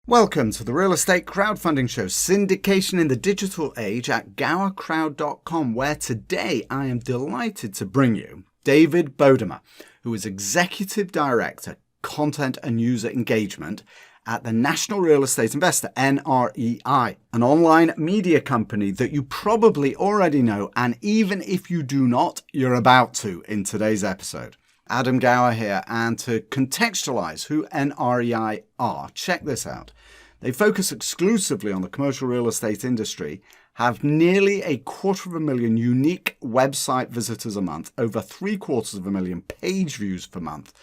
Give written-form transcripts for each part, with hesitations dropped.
Welcome to the Real Estate Crowdfunding Show, syndication in the digital age at gowercrowd.com, where today I am delighted to bring you David Bodamer, who is Executive Director, Content and User Engagement at the National Real Estate Investor, NREI, an online media company that you probably already know, and even if you do not, you're about to in today's episode. Adam Gower here, and to contextualize who NREI are, check this out. They focus exclusively on the commercial real estate industry, have nearly 250,000 unique website visitors a month, over 750,000 page views per month,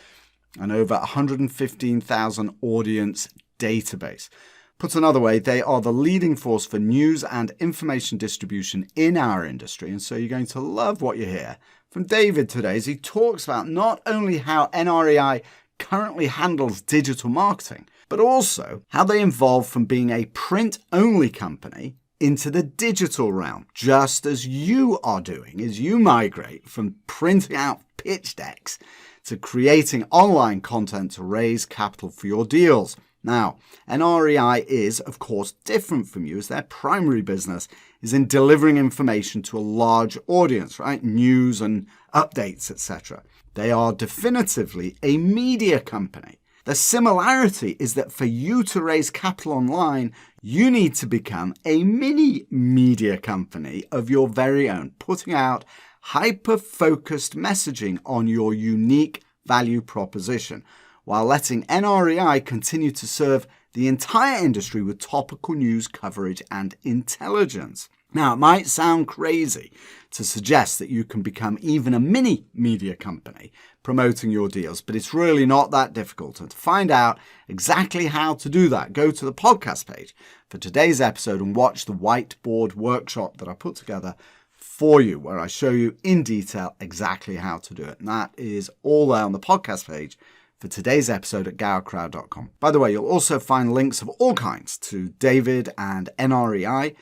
and over 115,000 audience database. Put another way, they are the leading force for news and information distribution in our industry, and so you're going to love what you hear from David today as he talks about not only how NREI currently handles digital marketing, but also how they evolve from being a print-only company into the digital realm, just as you are doing as you migrate from printing out pitch decks to creating online content to raise capital for your deals. Now, NREI is, of course, different from you as their primary business is in delivering information to a large audience, right? News and updates, etc. They are definitively a media company. The similarity is that for you to raise capital online, you need to become a mini media company of your very own, putting out hyper-focused messaging on your unique value proposition, while letting NREI continue to serve the entire industry with topical news coverage and intelligence. Now, it might sound crazy to suggest that you can become even a mini media company promoting your deals, but it's really not that difficult. And to find out exactly how to do that, go to the podcast page for today's episode and watch the whiteboard workshop that I put together for you, where I show you in detail exactly how to do it. And that is all there on the podcast page for today's episode at gowercrowd.com. By the way, you'll also find links of all kinds to David and NREI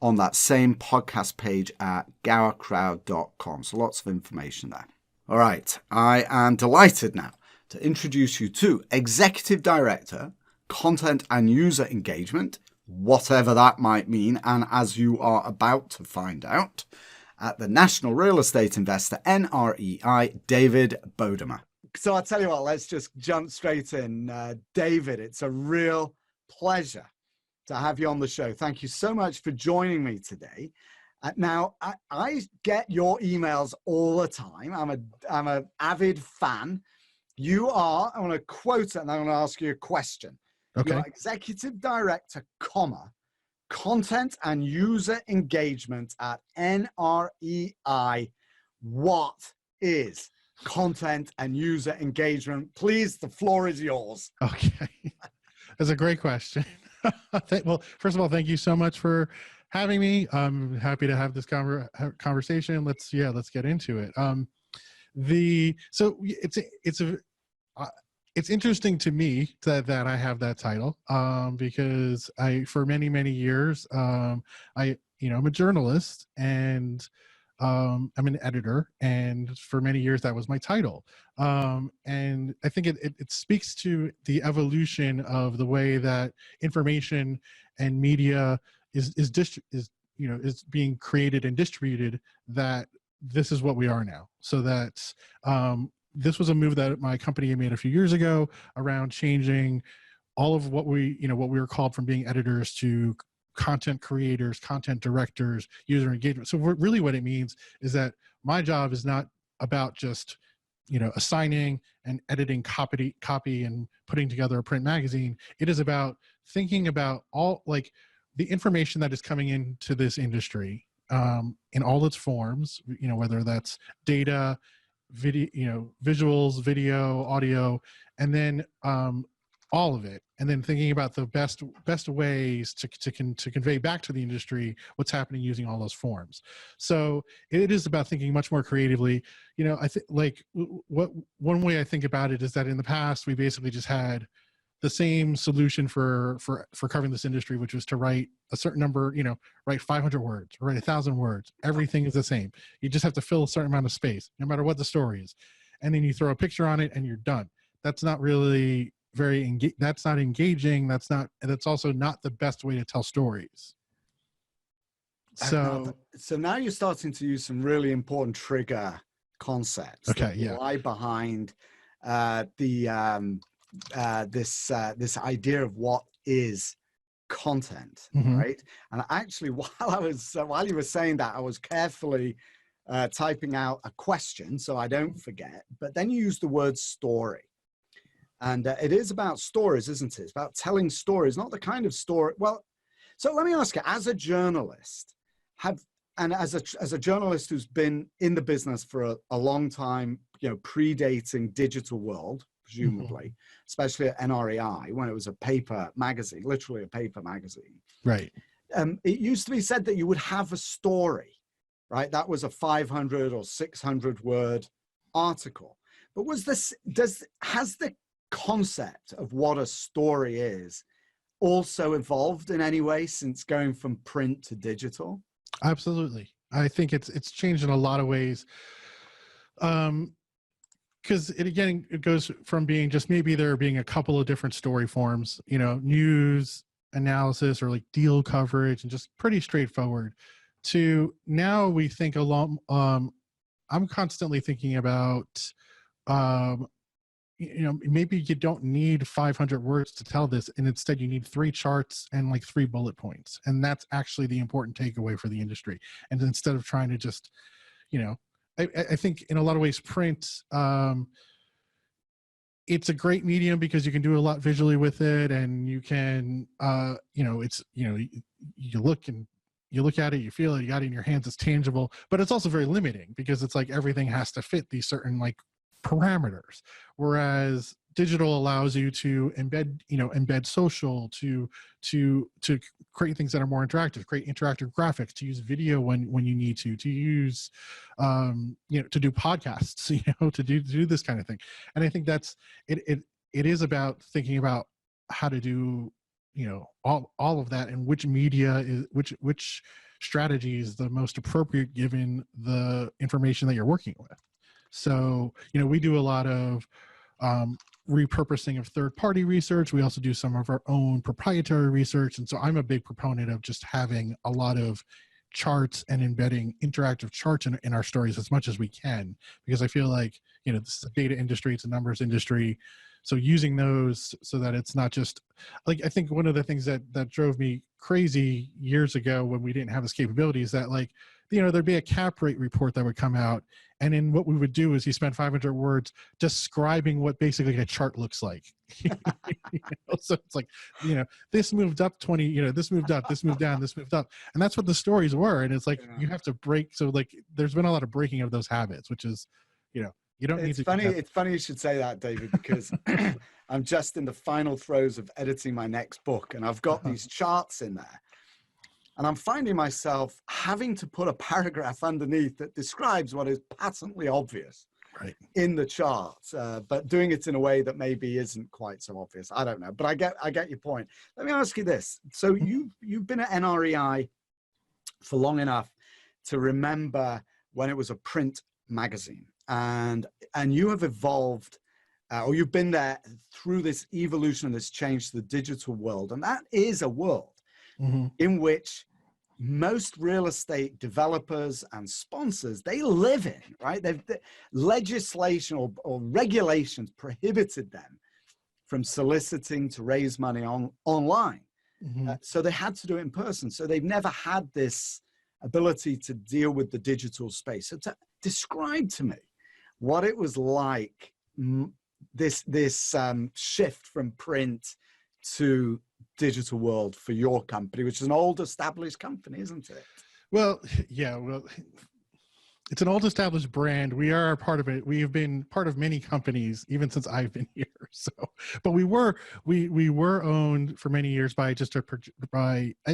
on that same podcast page at gowercrowd.com. So lots of information there. All right, I am delighted now to introduce you to Executive Director, Content and User Engagement, whatever that might mean, and as you are about to find out, at the National Real Estate Investor, NREI, David Bodamer. So I'll tell you what, let's just jump straight in. David, it's a real pleasure to have you on the show. Thank you so much for joining me today. Now, I get your emails all the time. I'm an avid fan. You are, I want to quote it and I'm going to ask you a question. Okay. You're Executive Director, Content and User Engagement at NREI. What is content and user engagement? Please, the floor is yours. Okay. That's a great question. Well, first of all, thank you so much for having me. I'm happy to have this conversation. Let's get into it. It's interesting to me that I have that title because for many years I'm a journalist and I'm an editor, and for many years that was my title. And I think it speaks to the evolution of the way that information and media is being created and distributed, that this is what we are now. So that this was a move that my company made a few years ago around changing all of what we were called from being editors to content creators, content directors, user engagement. So really what it means is that my job is not about just, assigning and editing copy and putting together a print magazine. It is about thinking about all the information that is coming into this industry in all its forms, whether that's data, video, visuals, video, audio, and then all of it, and then thinking about the best ways to convey back to the industry what's happening using all those forms. So it is about thinking much more creatively. I think one way I think about it is that in the past we basically just had the same solution for covering this industry, which was to write a certain number, write 500 words, write 1,000 words. Everything is the same. You just have to fill a certain amount of space, no matter what the story is. And then you throw a picture on it and you're done. That's not really that's not engaging. That's also not the best way to tell stories. So now you're starting to use some really important trigger concepts that lie behind this idea of what is content, right? And actually, while you were saying that, I was carefully typing out a question so I don't forget. But then you use the word story, and it is about stories, isn't it? It's about telling stories, not the kind of story. Well, so let me ask you, as a journalist, as a journalist who's been in the business for a long time, predating digital world, presumably, especially at NREI, when it was a paper magazine, literally a paper magazine. Right. It used to be said that you would have a story, right? That was a 500 or 600 word article. But has the concept of what a story is also evolved in any way since going from print to digital? Absolutely. I think it's changed in a lot of ways. Because it goes from being just maybe there being a couple of different story forms, news analysis or like deal coverage and just pretty straightforward, to now we think along. I'm constantly thinking about, maybe you don't need 500 words to tell this, and instead you need 3 charts and like 3 bullet points, and that's actually the important takeaway for the industry. And instead of trying to just, I think in a lot of ways print, it's a great medium because you can do a lot visually with it, and you can, you look at it, you feel it, you got it in your hands, it's tangible, but it's also very limiting because it's like everything has to fit these certain like parameters, whereas digital allows you to embed social, to create things that are more interactive, create interactive graphics, to use video when you need to use, to do podcasts, to do this kind of thing. And I think that's it is about thinking about how to do, all of that, and which media is which strategy is the most appropriate given the information that you're working with. So, we do a lot of repurposing of third-party research. We also do some of our own proprietary research. And so I'm a big proponent of just having a lot of charts and embedding interactive charts in our stories as much as we can, because I feel like, this is a data industry, it's a numbers industry. So using those so that it's not just like, I think one of the things that drove me crazy years ago when we didn't have this capability is that, like, there'd be a cap rate report that would come out, and then what we would do is you spend 500 words describing what basically a chart looks like. So it's like, this moved up 20, this moved up, this moved down, this moved up. And that's what the stories were. And it's like, you have to break. So like, there's been a lot of breaking of those habits, which is, you don't need to. It's funny you should say that, David, because I'm just in the final throes of editing my next book, and I've got these charts in there. And I'm finding myself having to put a paragraph underneath that describes what is patently obvious in the chart, but doing it in a way that maybe isn't quite so obvious. I don't know, but I get your point. Let me ask you this. So you've been at NREI for long enough to remember when it was a print magazine, and you have evolved, or you've been there through this evolution and this change to the digital world. And that is a world in which most real estate developers and sponsors, they live in, right? The legislation or regulations prohibited them from soliciting to raise money online. So they had to do it in person. So they've never had this ability to deal with the digital space. So describe to me what it was like, this shift from print to digital world for your company, which is an old established company, isn't it? Well, yeah, it's an old established brand. We are a part of it. We have been part of many companies even since I've been here. So, but we were owned for many years by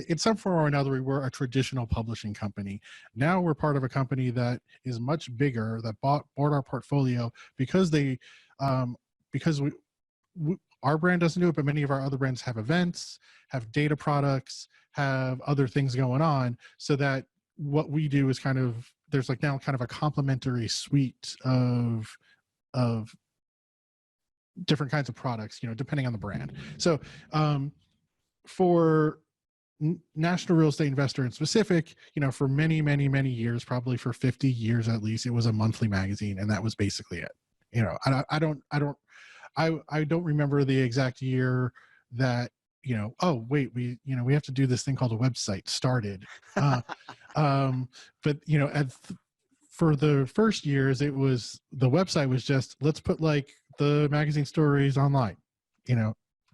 in some form or another, we were a traditional publishing company. Now we're part of a company that is much bigger, that bought our portfolio because our brand doesn't do it, but many of our other brands have events, have data products, have other things going on, so that what we do is there's like now kind of a complementary suite of different kinds of products, depending on the brand. So for National Real Estate Investor in specific, for many, many, many years, probably for 50 years at least, it was a monthly magazine, and that was basically it. I don't remember the exact year that, oh wait, we have to do this thing called a website started. But for the first years, it was, the website was just, let's put like the magazine stories online,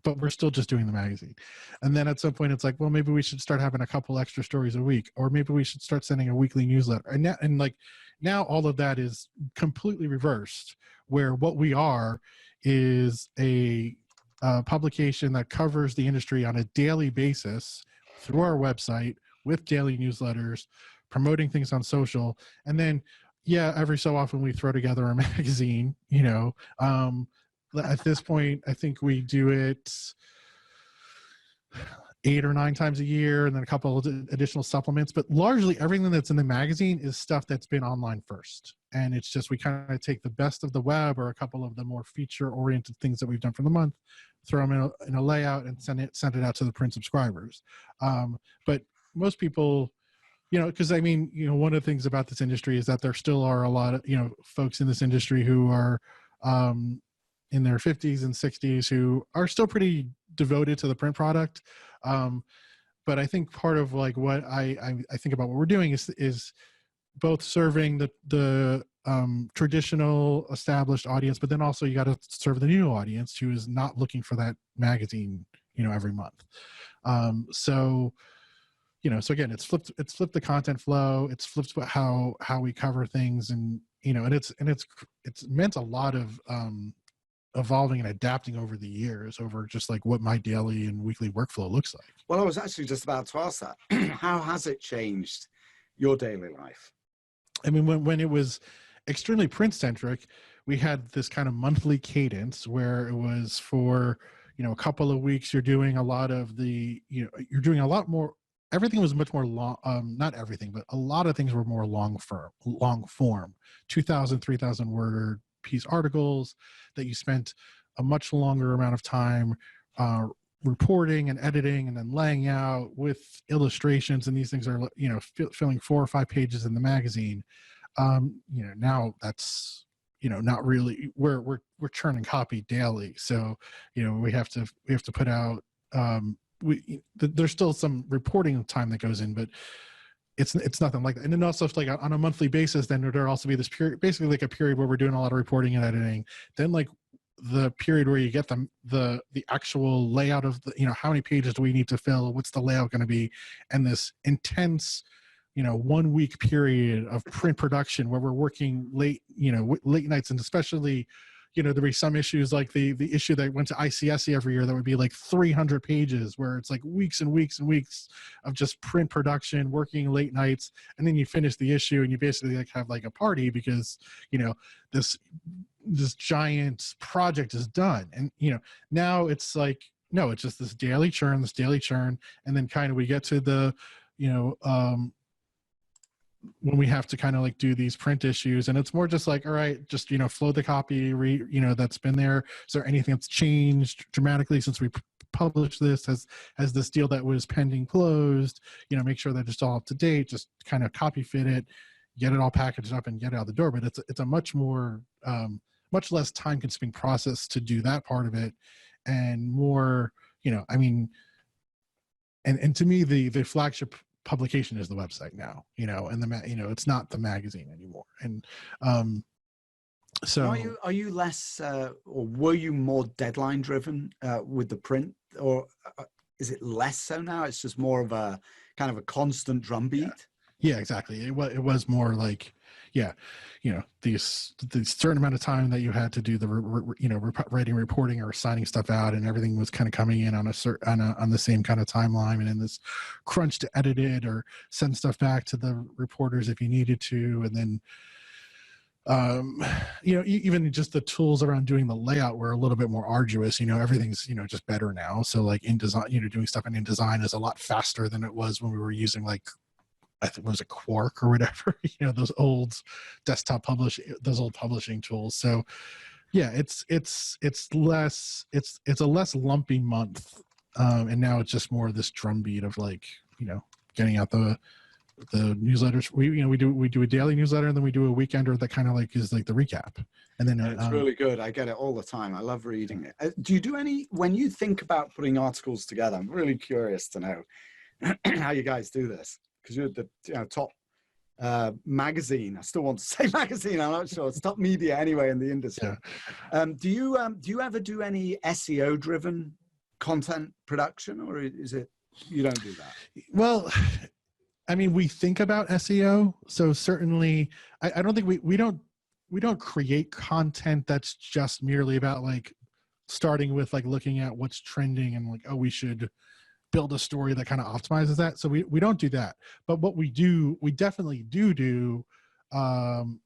but we're still just doing the magazine. And then at some point it's like, well, maybe we should start having a couple extra stories a week, or maybe we should start sending a weekly newsletter. And now all of that is completely reversed, where what we are is a publication that covers the industry on a daily basis through our website with daily newsletters, promoting things on social. And then, every so often we throw together a magazine, at this point, I think we do it 8 or 9 times a year, and then a couple of additional supplements. But largely everything that's in the magazine is stuff that's been online first. And it's just, we kind of take the best of the web or a couple of the more feature-oriented things that we've done for the month, throw them in a layout, and send it out to the print subscribers. But most people, because one of the things about this industry is that there still are a lot of, folks in this industry who are in their 50s and 60s who are still pretty devoted to the print product. But I think part of like what I think about what we're doing is both serving the traditional established audience, but then also you got to serve the new audience who is not looking for that magazine, every month. So again, it's flipped the content flow. It's flipped how we cover things, and it's meant a lot of evolving and adapting over the years, over just like what my daily and weekly workflow looks like. Well, I was actually just about to ask that. How has it changed your daily life? When it was extremely print centric, we had this kind of monthly cadence where it was for, a couple of weeks, you're doing a lot of you're doing a lot more. Everything was much more long, not everything, but a lot of things were more long form, 2,000, 3,000 word piece articles that you spent a much longer amount of time reporting and editing and then laying out with illustrations. And these things are, filling 4 or 5 pages in the magazine. Now that's, not really, we're churning copy daily. So, we have to put out, there's still some reporting time that goes in, but it's nothing like that. And then also, like on a monthly basis, then there'll also be this period, basically like a period where we're doing a lot of reporting and editing. Then like the period where you get the actual layout of the, how many pages do we need to fill? What's the layout going to be? And this intense, 1 week period of print production where we're working late nights, and especially, there'd be some issues like the issue that went to ICSC every year that would be like 300 pages, where it's like weeks and weeks and weeks of just print production, working late nights, and then you finish the issue and you basically like have like a party because this giant project is done. And now it's like, no, it's just this daily churn, and then kind of we get to the when we have to kind of like do these print issues, and it's more just like, all right, just flow the copy, that's been there. Is there anything that's changed dramatically since we published this? Has this deal that was pending closed? Make sure that it's all up to date. Just kind of copy fit it, get it all packaged up, and get it out the door. But it's a much more much less time consuming process to do that part of it, and more and to me the flagship publication is the website now, and it's not the magazine anymore. And so are you less or were you more deadline driven with the print, or is it less so now? It's just more of a kind of a constant drumbeat. Yeah, exactly. It was more like, the certain amount of time that you had to do the writing, reporting, or signing stuff out, and everything was kind of coming in on on the same kind of timeline, and in this crunch to edit it or send stuff back to the reporters if you needed to. And then even just the tools around doing the layout were a little bit more arduous. Everything's just better now. So like InDesign, doing stuff in InDesign is a lot faster than it was when we were using like, I think it was a Quark or whatever, those old desktop those old publishing tools. So Yeah, it's a less lumpy month, and now it's just more of this drumbeat of like, getting out the newsletters. We do a daily newsletter, and then we do a weekender that kind of like is like the recap, and then it's really good. I get it all the time. I love reading it. Do you do any, when you think about putting articles together? I'm really curious to know how you guys do this, because you're the top magazine. I still want to say magazine. I'm not sure. It's top media anyway in the industry. Yeah. Do you ever do any SEO driven content production, or is it you don't do that? Well, I mean, we think about SEO, so certainly I don't think we don't create content that's just merely about like starting with like looking at what's trending and like, oh, we should build a story that kind of optimizes that. So we don't do that. But what we definitely do when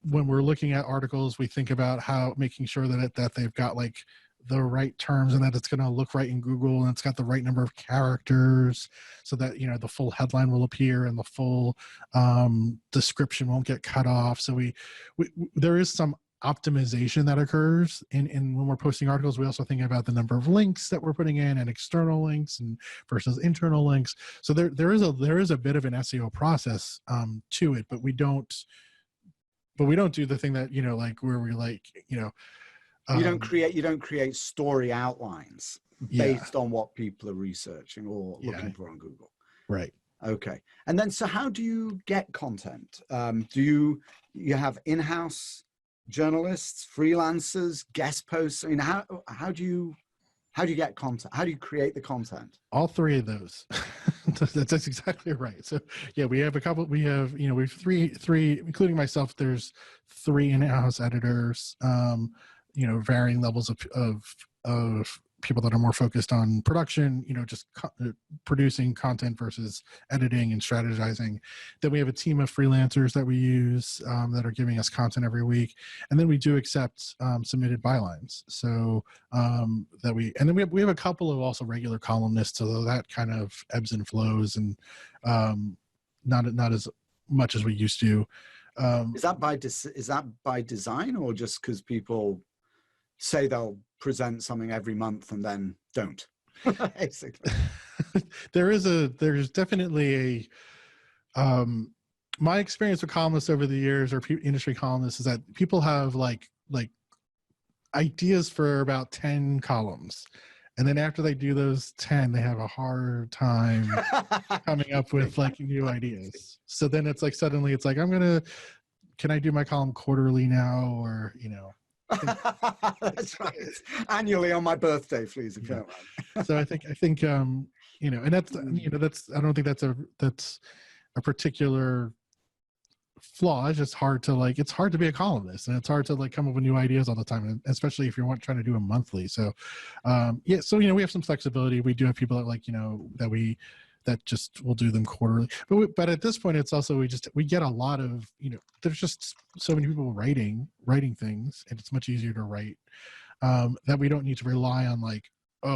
we're looking at articles, we think about how making sure that they've got like the right terms and that it's going to look right in Google and it's got the right number of characters so that, the full headline will appear and the full description won't get cut off. So we there is some optimization that occurs in when we're posting articles. We also think about the number of links that we're putting in and external links and versus internal links. So there is a bit of an SEO process to it, but we don't do the thing that, like where we like, you don't create story outlines based on what people are researching or looking for on Google. Right. Okay. And then, so how do you get content? Do you have in-house journalists, freelancers, guest posts? I mean, how do you get content? How do you create the content? All three of those. That's exactly right. So yeah, we have three, including myself. There's 3 in-house editors. Varying levels of people that are more focused on production, just producing content versus editing and strategizing. Then we have a team of freelancers that we use that are giving us content every week. And then we do accept submitted bylines. So we have a couple of also regular columnists, although that kind of ebbs and flows and not as much as we used to. Is that by design, or just because people say they'll present something every month and then don't? Basically, there's definitely my experience with columnists over the years, or industry columnists, is that people have like ideas for about 10 columns, and then after they do those 10, they have a hard time coming up with like new ideas. So then it's like suddenly it's like, can I do my column quarterly now, or That's right. Annually on my birthday, please, if you don't mind. So I think and that's I don't think that's a particular flaw. It's just hard to it's hard to be a columnist, and it's hard to come up with new ideas all the time, and especially if you're trying to do a monthly. So so we have some flexibility. We do have people that that just will do them quarterly, but at this point it's also we get a lot of there's just so many people writing things, and it's much easier to write that we don't need to rely on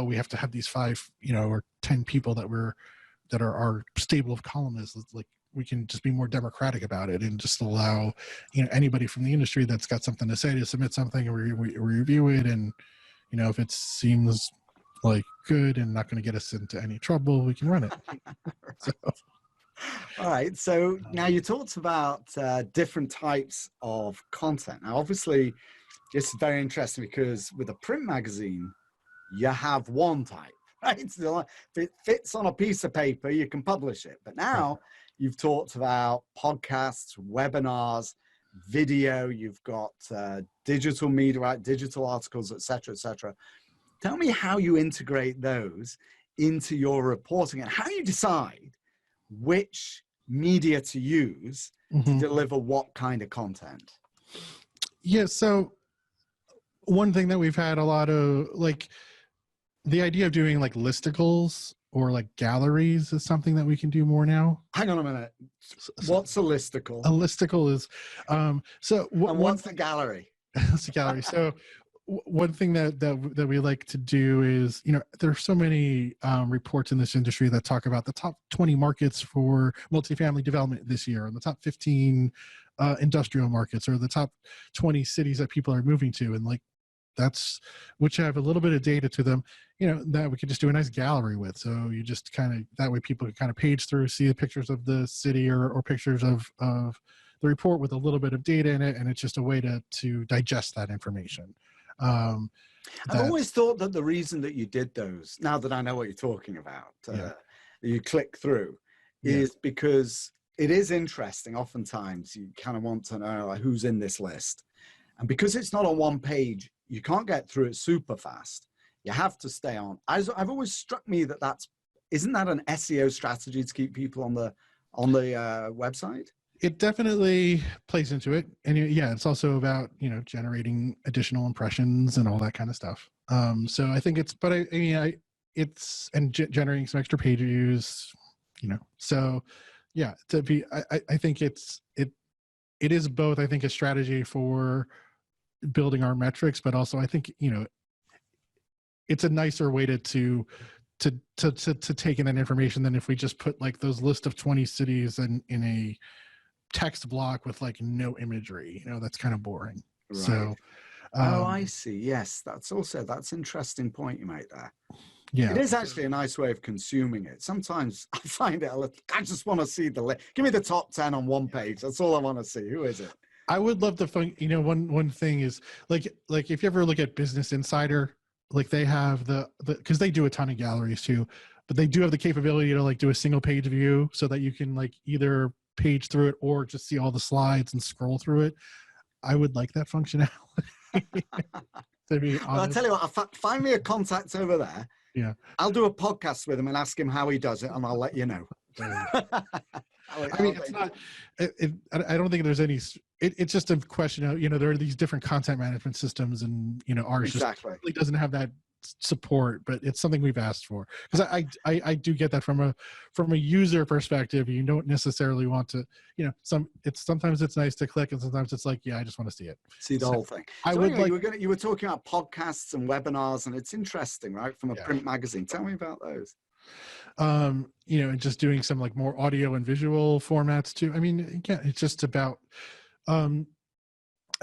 we have to have these 5 or 10 people that are our stable of columnists. It's we can just be more democratic about it and just allow anybody from the industry that's got something to say to submit something, and we review it, and if it seems good and not going to get us into any trouble, we can run it. So. All right. So now you talked about different types of content. Now, obviously, it's very interesting because with a print magazine, you have one type, right? So if it fits on a piece of paper, you can publish it. But now you've talked about podcasts, webinars, video. You've got digital media, right? Digital articles, et cetera, et cetera. Tell me how you integrate those into your reporting and how you decide which media to use to deliver what kind of content. Yeah, so one thing that we've had a lot of, the idea of doing listicles or galleries is something that we can do more now. Hang on a minute. What's a listicle? A listicle is, what's the gallery? It's a gallery. So one thing that we like to do is, there's so many reports in this industry that talk about the top 20 markets for multifamily development this year, and the top 15 industrial markets, or the top 20 cities that people are moving to, and like that's, which have a little bit of data to them, that we could just do a nice gallery with. So you just kind of, that way people can kind of page through, see the pictures of the city, or pictures of the report with a little bit of data in it, and it's just a way to digest that information. I've always thought that the reason that you did those, now that I know what you're talking about, you click through, is because it is interesting. Oftentimes you kind of want to know, like, who's in this list. And because it's not on one page, you can't get through it super fast. You have to stay on. I've always struck me that isn't that an SEO strategy to keep people on the website? It definitely plays into it. And it's also about, generating additional impressions and all that kind of stuff. So I think generating some extra page views, so yeah, I think it is both, I think, a strategy for building our metrics, but also I think, it's a nicer way to take in that information than if we just put like those list of 20 cities in a text block with like no imagery. That's kind of boring. Right. So I see. Yes, that's an interesting point you make there. Yeah, it is actually a nice way of consuming it. Sometimes I find it I just want to see the list. Give me the top 10 on one page. That's all I want to see. Who is it? I would love to find, one thing is like if you ever look at Business Insider, like they have because they do a ton of galleries too, but they do have the capability to like do a single page view so that you can like either page through it or just see all the slides and scroll through it. I would like that functionality. To be honest. Well, I'll tell you what, find me a contact over there. Yeah. I'll do a podcast with him and ask him how he does it, and I'll let you know. I mean, it's not, I don't think there's any, it's just a question of, there are these different content management systems, and, ours just really doesn't have that support, but it's something we've asked for. Because I do get that from a user perspective. You don't necessarily want to, sometimes it's nice to click, and sometimes it's like, I just want to see it. See the whole thing. So anyway, you were talking about podcasts and webinars, and it's interesting, right? From a print magazine. Tell me about those. And just doing some like more audio and visual formats too. I mean, again, it's just about, I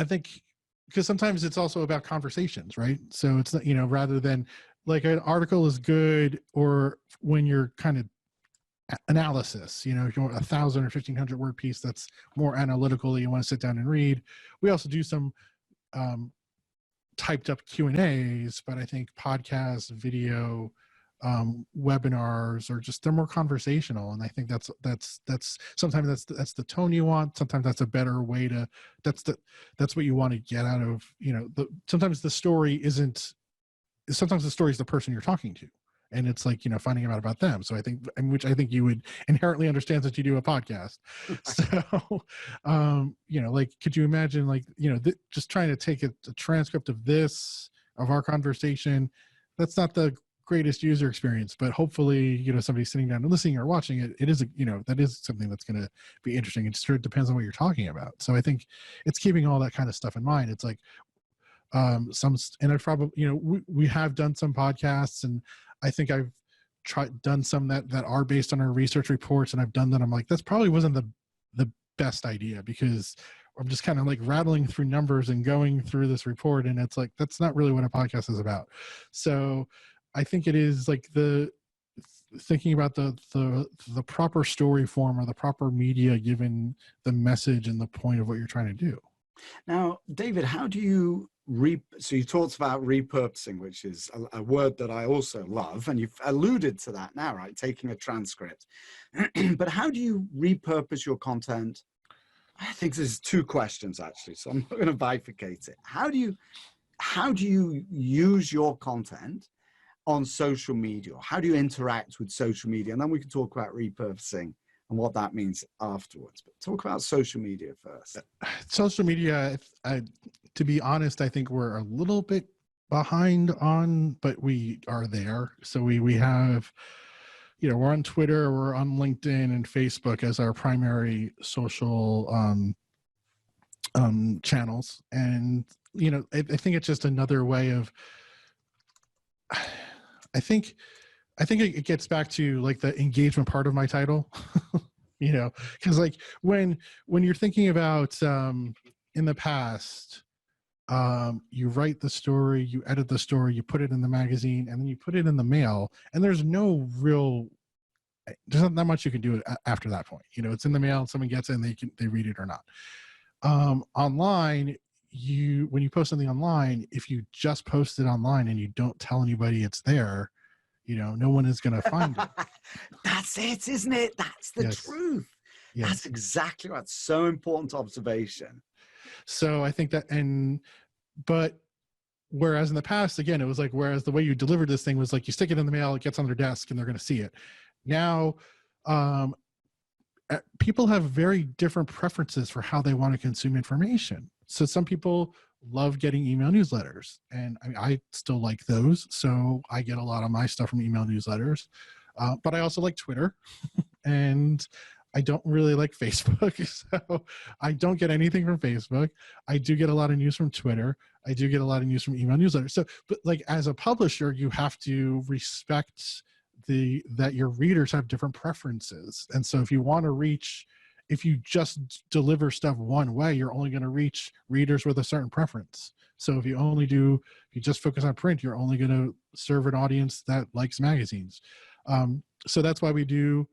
think, because sometimes it's also about conversations, right? So it's not, rather than like an article is good, or when you're kind of analysis, if you want 1,000 or 1,500 word piece that's more analytical that you want to sit down and read. We also do some typed up Q&As, but I think podcasts, video, webinars are just, they're more conversational, and I think that's sometimes that's the tone you want. Sometimes that's a better way to, that's what you want to get out of, sometimes the story is the person you're talking to, and it's like, finding out about them. So I think, which I think you would inherently understand that you do a podcast. So like, could you imagine like, just trying to take a transcript of our conversation? That's not the greatest user experience, but hopefully, somebody sitting down and listening or watching it, it is, that is something that's going to be interesting. It sort of depends on what you're talking about. So I think it's keeping all that kind of stuff in mind. It's like, and I've probably, we have done some podcasts, and I think I've done some that are based on our research reports, and I've done that. I'm like, that's probably wasn't the best idea, because I'm just kind of like rattling through numbers and going through this report, and it's like, that's not really what a podcast is about. So I think it is like thinking about the proper story form, or the proper media given the message and the point of what you're trying to do. Now, David, how do you so you talked about repurposing, which is a word that I also love, and you've alluded to that now, right? Taking a transcript. But how do you repurpose your content? I think there's two questions actually, so I'm not going to bifurcate it. How do you use your content on social media? How do you interact with social media? And then we can talk about repurposing and what that means afterwards. But talk about social media first. Social media, to be honest, I think we're a little bit behind on, but we are there. So we have, we're on Twitter, we're on LinkedIn and Facebook as our primary social channels. And I think it's just another way of, I think it gets back to like the engagement part of my title, because like when you're thinking about in the past, you write the story, you edit the story, you put it in the magazine, and then you put it in the mail, and there's not that much you can do after that point. It's in the mail, and someone gets it, and they read it or not. Online, when you post something online, if you just post it online and you don't tell anybody it's there, no one is going to find it. That's it, isn't it? That's the truth. Yes. That's exactly right. So important observation. So I think that, but whereas in the past, again, it was like, whereas the way you delivered this thing was like, you stick it in the mail, it gets on their desk, and they're going to see it. Now, people have very different preferences for how they want to consume information. So some people love getting email newsletters, and I still like those. So I get a lot of my stuff from email newsletters, but I also like Twitter, and I don't really like Facebook. So I don't get anything from Facebook. I do get a lot of news from Twitter. I do get a lot of news from email newsletters. So, but like as a publisher, you have to respect that your readers have different preferences. And so if you just deliver stuff one way, you're only going to reach readers with a certain preference. So if you just focus on print, you're only going to serve an audience that likes magazines. So that's why we do,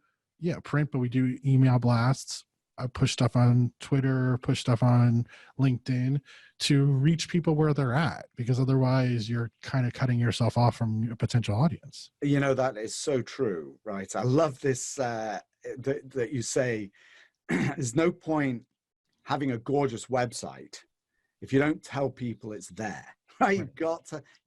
print, but we do email blasts. I push stuff on Twitter, push stuff on LinkedIn to reach people where they're at, because otherwise you're kind of cutting yourself off from a potential audience. That is so true, right? I love this, that you say, there's no point having a gorgeous website if you don't tell people it's there, right?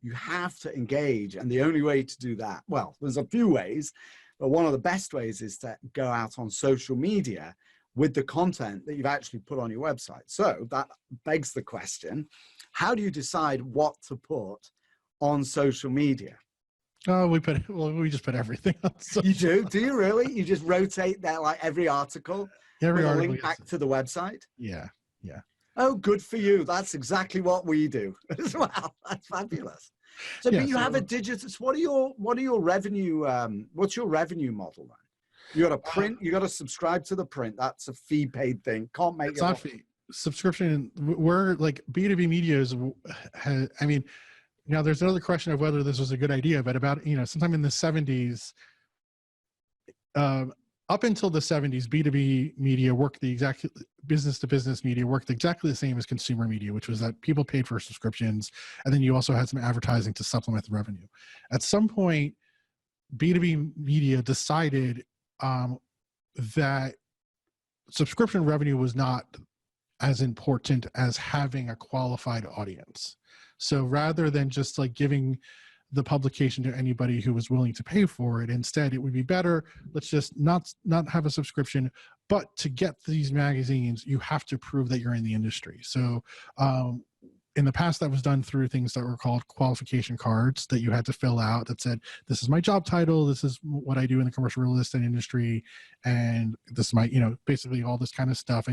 You have to engage. And the only way to do that, well, there's a few ways, but one of the best ways is to go out on social media with the content that you've actually put on your website. So that begs the question, how do you decide what to put on social media? Oh, we just put everything on. You do? Do you really? You just rotate that, like every article? With a link back to the website? Yeah. Oh, good for you. That's exactly what we do as well. That's fabulous. So, but you have a digital. So what are your revenue? What's your revenue model then? You got to print. You got to subscribe to the print. That's a fee paid thing. Can't make it. It's not fee. Subscription. We're like B2B media is. Now there's another question of whether this was a good idea, but about sometime in the 70s. Up until the 70s, B2B media worked business-to-business media worked exactly the same as consumer media, which was that people paid for subscriptions, and then you also had some advertising to supplement the revenue. At some point, B2B media decided that subscription revenue was not as important as having a qualified audience. So rather than just like giving the publication to anybody who was willing to pay for it, instead it would be better, let's just not have a subscription, but to get these magazines you have to prove that you're in the industry. So in the past that was done through things that were called qualification cards that you had to fill out that said, this is my job title, this is what I do in the commercial real estate industry, and this is my basically all this kind of stuff.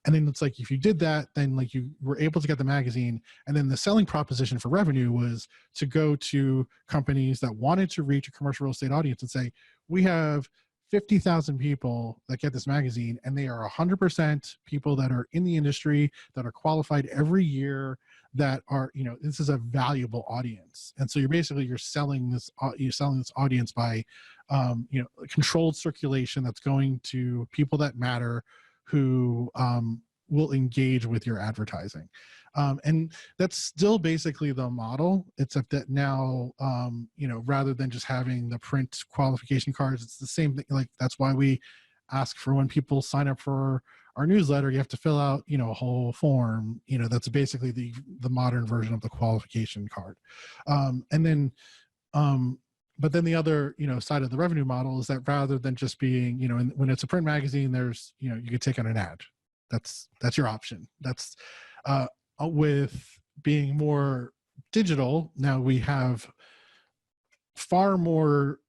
And then it's like, if you did that, then like you were able to get the magazine. And then the selling proposition for revenue was to go to companies that wanted to reach a commercial real estate audience and say, we have 50,000 people that get this magazine, and they are 100% people that are in the industry, that are qualified every year, that are, this is a valuable audience. And so you're selling this audience by, controlled circulation that's going to people that matter, who will engage with your advertising. And that's still basically the model, except that now, rather than just having the print qualification cards, it's the same thing. Like, that's why we ask for, when people sign up for our newsletter, you have to fill out, a whole form, that's basically the modern version of the qualification card. But then the other, side of the revenue model is that rather than just being, when it's a print magazine, there's, you could take on an ad. That's your option. That's with being more digital. Now we have far more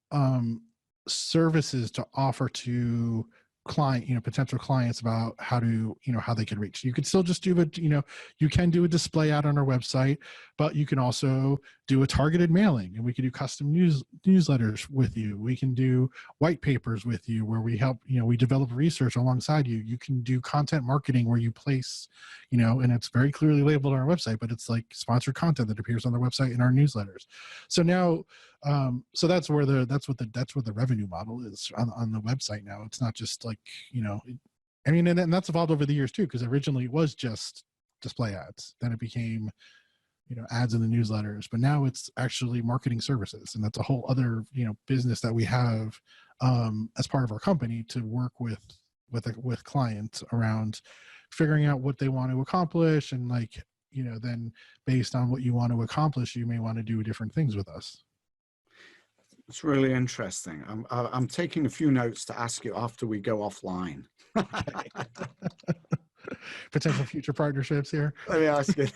services to offer to potential clients about how to, how they could reach. You could still just do it, you can do a display ad on our website, but you can also do a targeted mailing, and we can do custom newsletters with you. We can do white papers with you where we help, we develop research alongside you. You can do content marketing where you place, and it's very clearly labeled on our website, but it's like sponsored content that appears on the website in our newsletters. So now, so that's where the revenue model is on the website now. It's not just like, and that's evolved over the years too, because originally it was just display ads. Then it became, ads in the newsletters, but now it's actually marketing services. And that's a whole other, business that we have as part of our company to work with clients around figuring out what they want to accomplish. And like, then based on what you want to accomplish, you may want to do different things with us. It's really interesting. I'm taking a few notes to ask you after we go offline. Potential future partnerships here. Let me ask you.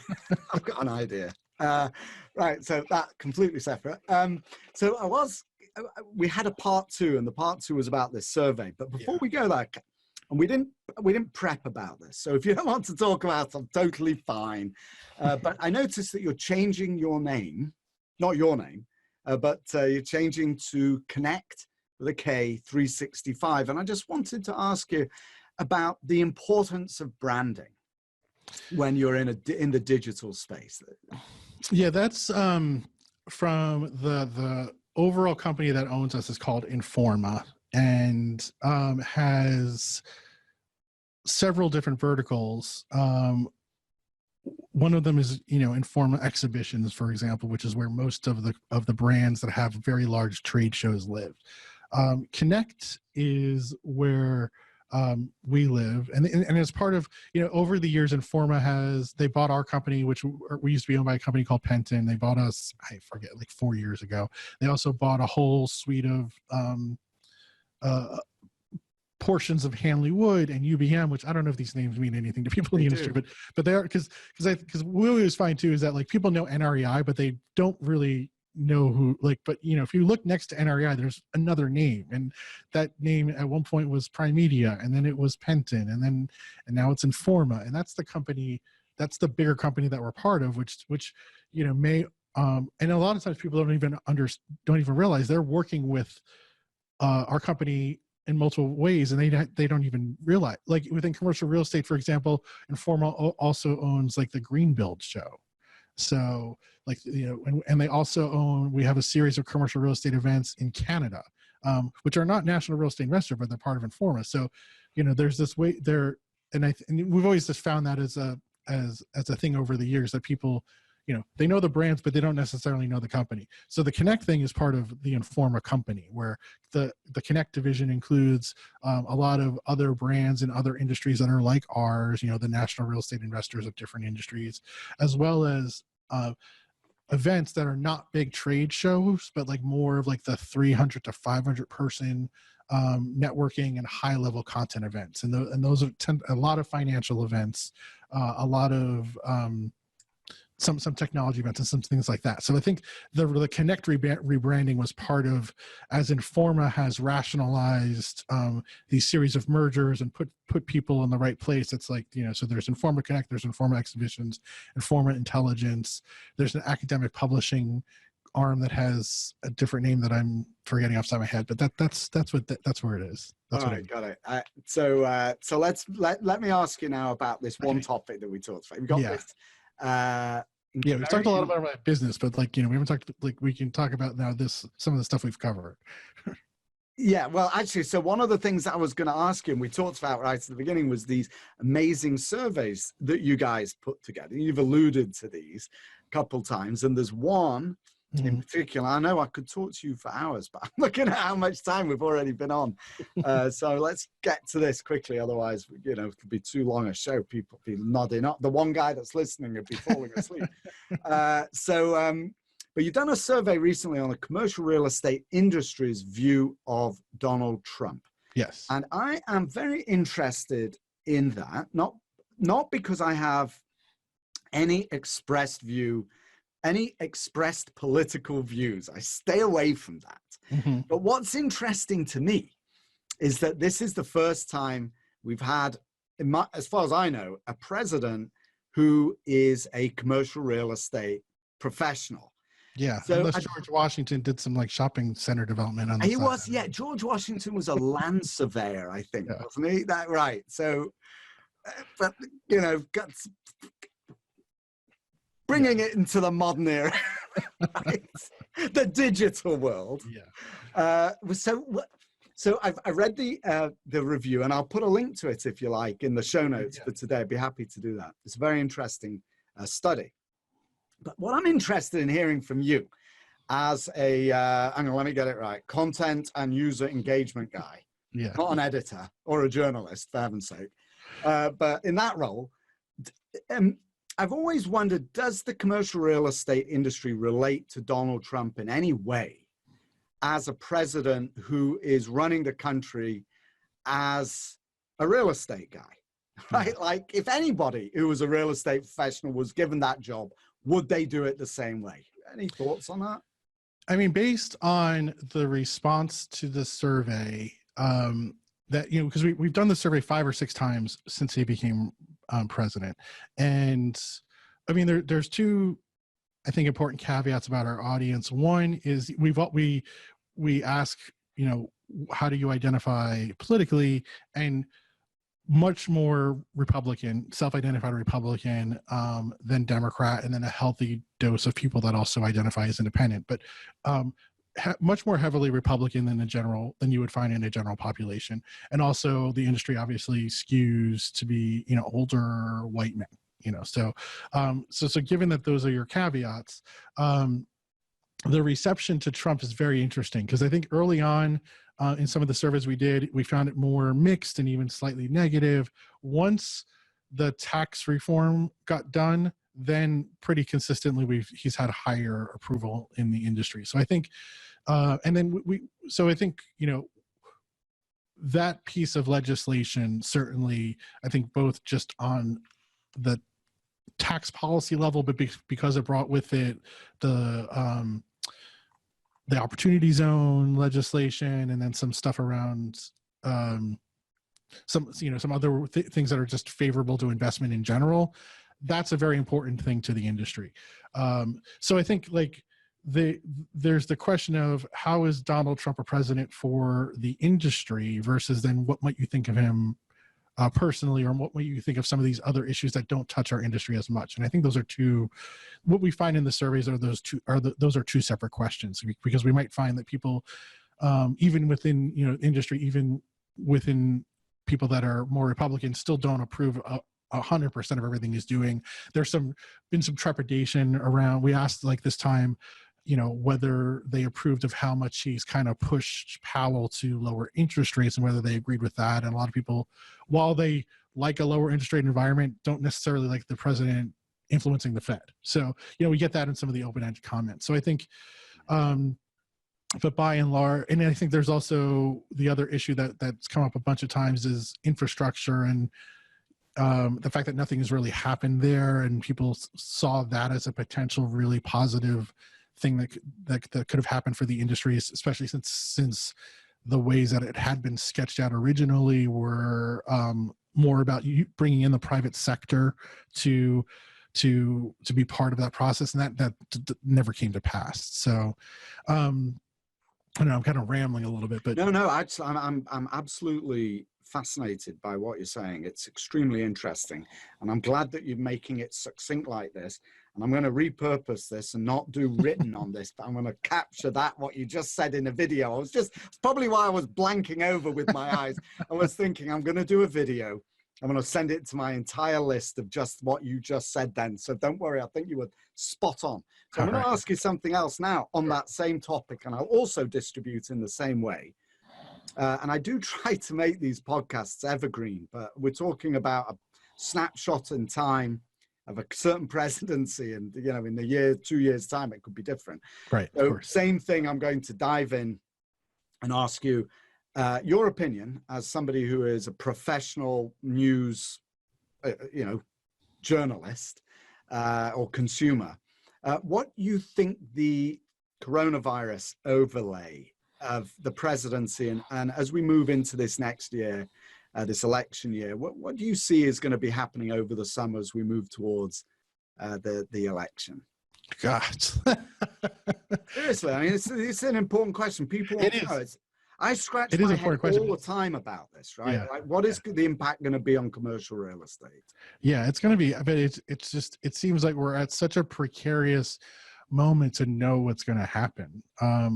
I've got an idea. Right, so that completely separate. So we had a part 2, and the part 2 was about this survey. But before we go there, and we didn't prep about this, so if you don't want to talk about it, I'm totally fine. But I noticed that you're changing your name, not your name. But you're changing to Connect with a K 365. And I just wanted to ask you about the importance of branding when you're in the digital space. Yeah, that's from the overall company that owns us is called Informa, and has several different verticals. One of them is, Informa exhibitions, for example, which is where most of the brands that have very large trade shows live. Connect is where we live, and as part of, over the years, Informa they bought our company, which we used to be owned by a company called Penton. They bought us, I forget, like 4 years ago. They also bought a whole suite of portions of Hanley Wood and UBM, which I don't know if these names mean anything to people in the industry, but they are, because we always find too is that like people know NREI, but they don't really know who, like, but if you look next to NREI, there's another name, and that name at one point was Prime Media, and then it was Penton, and now it's Informa, and that's the company, that's the bigger company that we're part of, which may and a lot of times people don't even realize they're working with our company in multiple ways, and they don't even realize. Like within commercial real estate, for example, Informa also owns like the Green Build show. So like, and they also own, we have a series of commercial real estate events in Canada, which are not National Real Estate Investor, but they're part of Informa. So, there's this way there, and we've always just found that as a thing over the years that people, they know the brands, but they don't necessarily know the company. So the Connect thing is part of the Informa company, where the Connect division includes a lot of other brands in other industries that are like ours, the national real estate investors of different industries, as well as events that are not big trade shows, but like more of like the 300 to 500 person networking and high level content events. And those are a lot of financial events, a lot of some technology events and some things like that. So I think the Connect rebranding was part of, as Informa has rationalized these series of mergers and put people in the right place. It's like, so there's Informa Connect, there's Informa Exhibitions, Informa Intelligence, there's an academic publishing arm that has a different name that I'm forgetting off the top of my head, but that's where it is. That's all right, got it. So let me ask you now about this one topic that we talked about. We've got this. We've talked a lot about my business, but like, we haven't talked, like, we can talk about now some of the stuff we've covered. Yeah, well, actually, so one of the things that I was going to ask you, and we talked about right at the beginning, was these amazing surveys that you guys put together. You've alluded to these a couple times, and there's one in particular. I know I could talk to you for hours, but I'm looking at how much time we've already been on. So let's get to this quickly. Otherwise, it could be too long a show. People be nodding up. The one guy that's listening would be falling asleep. But you've done a survey recently on the commercial real estate industry's view of Donald Trump. Yes. And I am very interested in that, not because I have any expressed view, any expressed political views. I stay away from that. But what's interesting to me is that this is the first time we've had, as far as I know, a president who is a commercial real estate professional. Yeah, So unless George Washington did some like shopping center development on the he side. was, yeah. George Washington was a land surveyor, I think, Yeah. wasn't he? That right? So, but you know, bringing it into the modern era, right? The digital world. Yeah. So I read the review, and I'll put a link to it if you like in the show notes for today. I'd be happy to do that. It's a very interesting study. But what I'm interested in hearing from you as a, hang on, let me get it right, content and user engagement guy, not an editor or a journalist, for heaven's sake. But in that role, I've always wondered, does the commercial real estate industry relate to Donald Trump in any way as a president who is running the country as a real estate guy, right? Like if anybody who was a real estate professional was given that job, would they do it the same way? Any thoughts on that? I mean, based on the response to the survey, that, you know, because we've done the survey 5 or 6 times since he became president. And I mean, there's 2, I think, important caveats about our audience. One is we ask, you know, how do you identify politically, and much more Republican, self-identified Republican than Democrat, and then a healthy dose of people that also identify as independent, but much more heavily Republican than you would find in a general population. And also the industry obviously skews to be, you know, older white men, you know, so given that those are your caveats, the reception to Trump is very interesting, because I think early on in some of the surveys we did, we found it more mixed and even slightly negative. Once the tax reform got done, then pretty consistently he's had higher approval in the industry. So I think, and then I think, you know, that piece of legislation certainly, I think, both just on the tax policy level, but because it brought with it the opportunity zone legislation, and then some stuff around some other things that are just favorable to investment in general. That's a very important thing to the industry. So I think, like, there's the question of how is Donald Trump a president for the industry versus then what might you think of him personally, or what might you think of some of these other issues that don't touch our industry as much. And I think those are two, what we find in the surveys are those are two separate questions, because we might find that people, even within, you know, industry, even within people that are more Republican, still don't approve 100% of everything he's doing. There's been some trepidation around, we asked like this time, you know, whether they approved of how much he's kind of pushed Powell to lower interest rates and whether they agreed with that. And a lot of people, while they like a lower interest rate environment, don't necessarily like the president influencing the Fed. So, you know, we get that in some of the open-ended comments. So I think, but by and large, and I think there's also the other issue that's come up a bunch of times is infrastructure, and the fact that nothing has really happened there, and people saw that as a potential really positive thing that could have happened for the industry, especially since the ways that it had been sketched out originally were more about you bringing in the private sector to be part of that process, and that never came to pass. So I don't know, I'm kind of rambling a little bit, but no, I'm absolutely fascinated by what you're saying. It's extremely interesting, and I'm glad that you're making it succinct like this. And I'm going to repurpose this and not do written on this, but I'm going to capture what you just said in a video. It's probably why I was blanking over with my eyes. I was thinking, I'm going to do a video. I'm going to send it to my entire list of just what you just said then. So don't worry, I think you were spot on. So I'm going to ask you something else now on that same topic, and I'll also distribute in the same way. And I do try to make these podcasts evergreen, but we're talking about a snapshot in time of a certain presidency, and, you know, in the year, 2 years time, it could be different. Right. So same thing, I'm going to dive in and ask you your opinion as somebody who is a professional news, you know, journalist or consumer. What you think the coronavirus overlay of the presidency, and as we move into this next year, this election year, what do you see is going to be happening over the summer as we move towards the election? God. Seriously, I mean, it's an important question. People want to know. I scratch my head all the time about this, right? Yeah. Like, what is the impact going to be on commercial real estate? Yeah, it's going to be, but it's just, it seems like we're at such a precarious moment to know what's going to happen. I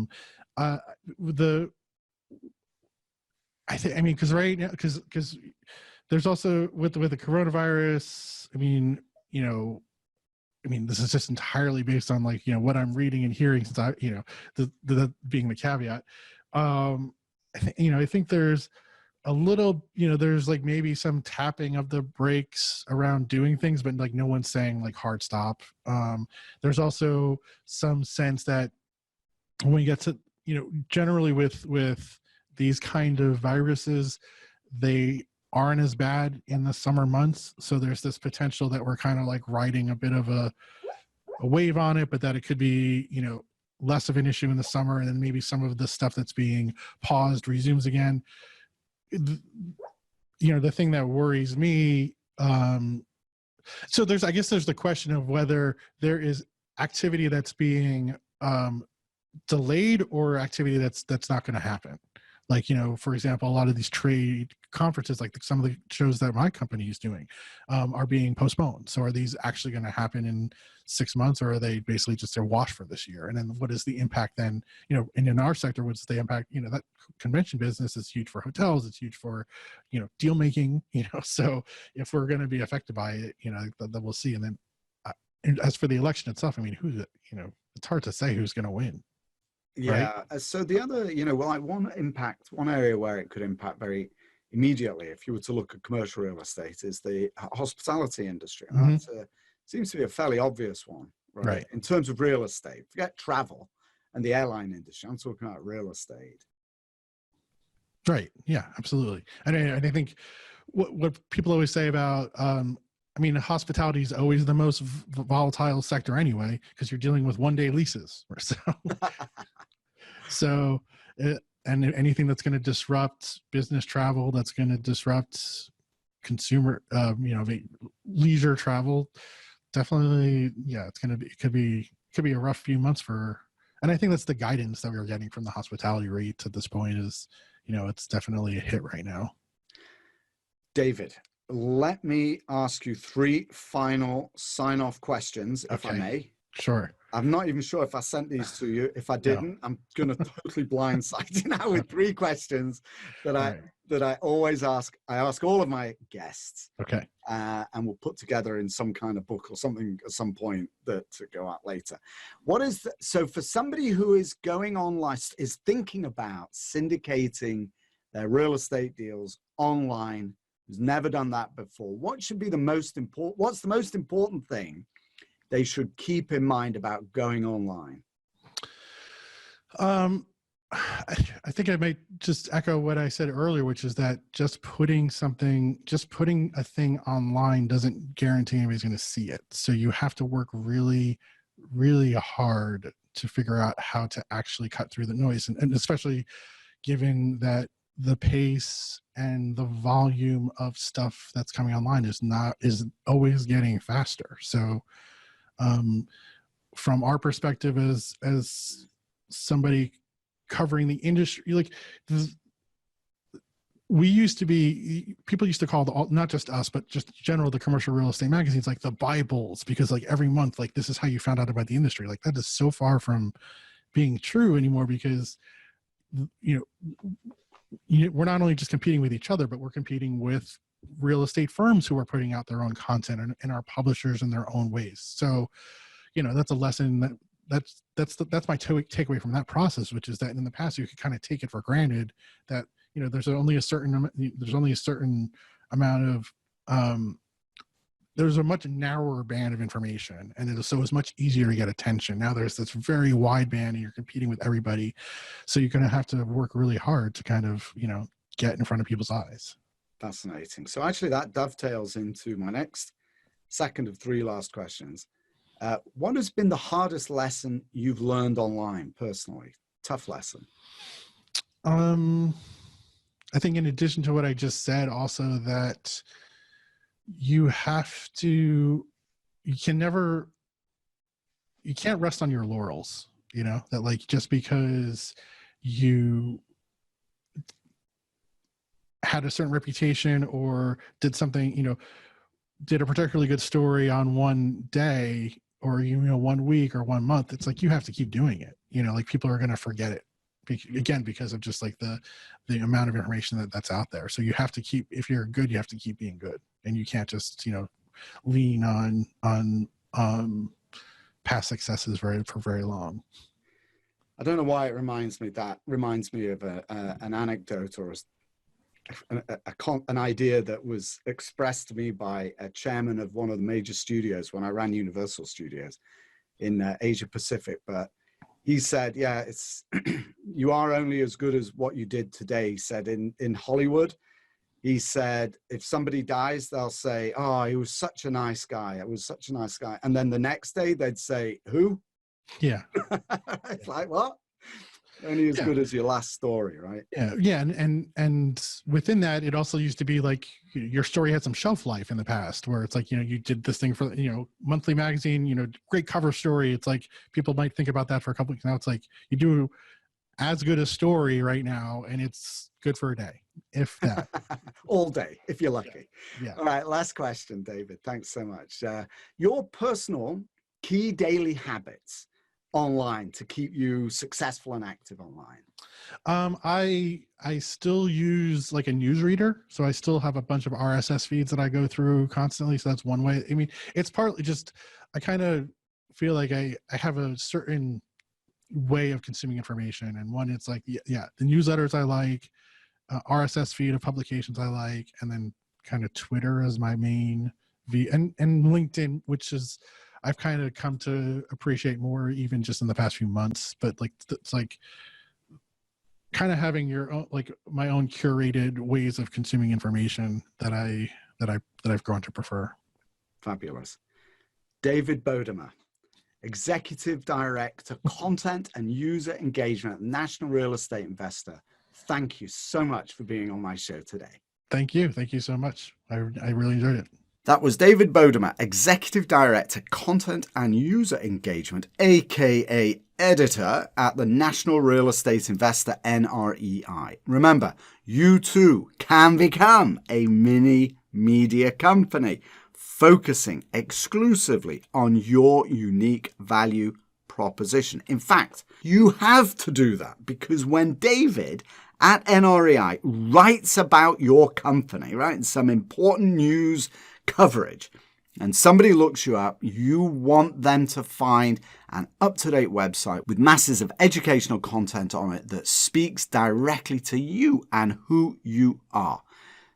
mean, because right now, because there's also with the coronavirus, I mean, this is just entirely based on like, what I'm reading and hearing, since I, the being the caveat. I think there's a little, there's like maybe some tapping of the brakes around doing things, but like no one's saying like hard stop. There's also some sense that when we get to, generally with these kind of viruses, they aren't as bad in the summer months. So there's this potential that we're kind of like riding a bit of a wave on it, but that it could be, less of an issue in the summer, and then maybe some of the stuff that's being paused resumes again. The thing that worries me, so I guess there's the question of whether there is activity that's being delayed or activity that's not going to happen. Like, for example, a lot of these trade conferences, like some of the shows that my company is doing, are being postponed. So are these actually going to happen in 6 months, or are they basically just a wash for this year? And then what is the impact then, and in our sector, what's the impact? That convention business is huge for hotels. It's huge for, deal making, so if we're going to be affected by it, then we'll see. And then as for the election itself, I mean, it's hard to say who's going to win. Yeah. Right? So the other, like one area where it could impact very immediately, if you were to look at commercial real estate, is the hospitality industry. And that seems to be a fairly obvious one, right? In terms of real estate, forget travel and the airline industry. I'm talking about real estate. Right. Yeah, absolutely. And I think what people always say about, hospitality is always the most volatile sector anyway, because you're dealing with one-day leases. So, and anything that's going to disrupt business travel, that's going to disrupt consumer, leisure travel, definitely, yeah, it could be a rough few months and I think that's the guidance that we were getting from the hospitality REIT at this point is, it's definitely a hit right now. David, let me ask you 3 final sign-off questions, if I may. Sure. I'm not even sure if I sent these to you. If I didn't, I'm going to totally blindside you now with 3 questions that I always ask. I ask all of my guests. Okay. And we'll put together in some kind of book or something at some point to go out later. So for somebody who is going online, is thinking about syndicating their real estate deals online, who's never done that before, what's the most important thing they should keep in mind about going online? I think I might just echo what I said earlier, which is that just putting a thing online doesn't guarantee anybody's going to see it. So you have to work really, really hard to figure out how to actually cut through the noise. And especially given that the pace and the volume of stuff that's coming online is always getting faster. So, from our perspective as somebody covering the industry, like people used to call not just us, but just general, the commercial real estate magazines, like the Bibles, because like every month, like this is how you found out about the industry. Like that is so far from being true anymore, because we're not only just competing with each other, but we're competing with real estate firms who are putting out their own content and our publishers in their own ways. So, that's a lesson that's my takeaway from that process, which is that in the past you could kind of take it for granted that, there's only a certain amount of, there's a much narrower band of information, and it's much easier to get attention. Now there's this very wide band and you're competing with everybody. So you're going to have to work really hard to kind of, get in front of people's eyes. Fascinating. So actually that dovetails into my second of 3 last questions. What has been the hardest lesson you've learned online personally? Tough lesson. Um, I think in addition to what I just said, also that you have to, you can never, you can't rest on your laurels, you know, that like just because you had a certain reputation or did something, you know, did a particularly good story on one day or, you know, 1 week or 1 month, it's like you have to keep doing it, you know, like people are going to forget it again because of just like the amount of information that's out there. So you have to keep, if you're good, you have to keep being good, and you can't just, you know, lean on past successes for very long. I don't know why it reminds me of an anecdote or an idea that was expressed to me by a chairman of one of the major studios when I ran Universal Studios in Asia Pacific. But he said, yeah, it's you are only as good as what you did today. He said in Hollywood, he said, if somebody dies, they'll say, oh, he was such a nice guy. It was such a nice guy. And then the next day they'd say, who? Yeah. It's like, what? Only as good as your last story, right? Yeah. And within that, it also used to be like your story had some shelf life in the past where it's like, you know, you did this thing for, you know, monthly magazine, you know, great cover story. It's like people might think about that for a couple of weeks. Now it's like you do as good a story right now and it's good for a day, if that. All day, if you're lucky. Yeah. All right, last question, David. Thanks so much. Your personal key daily habits online to keep you successful and active online. I still use like a newsreader, so I still have a bunch of RSS feeds that I go through constantly. So that's one way. I mean, it's partly just I kind of feel like I have a certain way of consuming information, and one it's like the newsletters I like, RSS feed of publications I like, and then kind of Twitter as my main and LinkedIn, which is I've kind of come to appreciate more even just in the past few months. But like it's like kind of having your own, like my own curated ways of consuming information that I've grown to prefer. Fabulous. David Bodamer, Executive Director, Content and User Engagement at National Real Estate Investor. Thank you so much for being on my show today. Thank you. Thank you so much. I really enjoyed it. That was David Bodamer, Executive Director, Content and User Engagement, aka Editor at the National Real Estate Investor, NREI. Remember, you too can become a mini media company focusing exclusively on your unique value proposition. In fact, you have to do that because when David at NREI writes about your company, right, in some important news coverage, and somebody looks you up, you want them to find an up-to-date website with masses of educational content on it that speaks directly to you and who you are.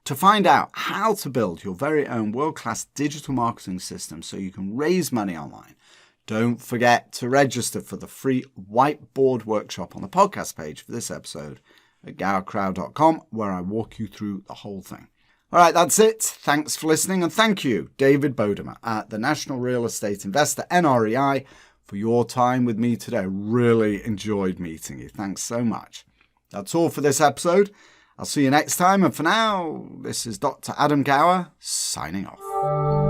To find out how to build your very own world-class digital marketing system so you can raise money online, don't forget to register for the free whiteboard workshop on the podcast page for this episode at gowercrowd.com, where I walk you through the whole thing. All right, that's it. Thanks for listening. And thank you, David Bodamer at the National Real Estate Investor, NREI, for your time with me today. Really enjoyed meeting you. Thanks so much. That's all for this episode. I'll see you next time. And for now, this is Dr. Adam Gower signing off.